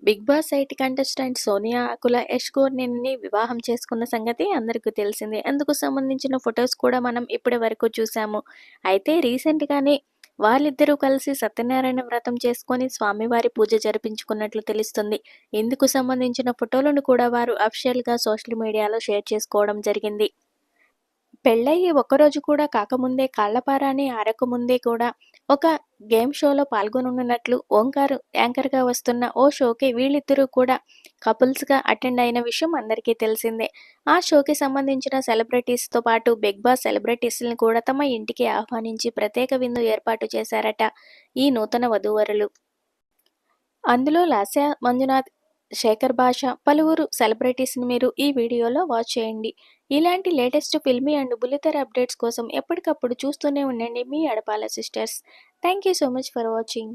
Big boss 8 contestant Sonia ఆకుల యష్ గోర్నేని వివాహం చేసుకున్న సంగతి అందరికీ తెలిసిందే. అందుకు సంబంధించిన ఫొటోస్ కూడా మనం ఇప్పటి వరకు చూసాము. అయితే రీసెంట్‌గానే వాళ్ళిద్దరూ కలిసి సత్యనారాయణ వ్రతం చేసుకొని స్వామివారి పూజ జరిపించుకున్నట్లు తెలుస్తుంది. ఇందుకు సంబంధించిన ఫోటోలను కూడా వారు అఫీషియల్‌గా సోషల్ మీడియాలో షేర్ చేసుకోవడం జరిగింది. పెళ్ళయ్యి ఒక్కరోజు కూడా కాకముందే కాళ్లపారాని ఆరకముందే కూడా ఒక గేమ్ షోలో పాల్గొనున్నట్లు ఓంకార్ యాంకర్‌గా వస్తున్న ఓ షోకి వీళ్ళిద్దరూ కూడా కపుల్స్‌గా అటెండ్ అయిన విషయం అందరికీ తెలిసిందే. ఆ షోకి సంబంధించిన సెలబ్రిటీస్‌తో పాటు బిగ్ బాస్ సెలబ్రిటీస్‌ని కూడా తమ ఇంటికి ఆహ్వానించి ప్రత్యేక విందు ఏర్పాటు చేశారట ఈ నూతన వధూవరులు. అందులో లాస్య మంజునాథ్, శేఖర్ భాష, పలువురు సెలబ్రిటీస్‌ని మీరు ఈ వీడియోలో వాచ్ చేయండి. ఇలాంటి లేటెస్ట్ ఫిల్మీ అండ్ బుల్లితెర అప్డేట్స్ కోసం ఎప్పటికప్పుడు చూస్తూనే ఉండండి మీ Adapala sisters. Thank you so much for watching.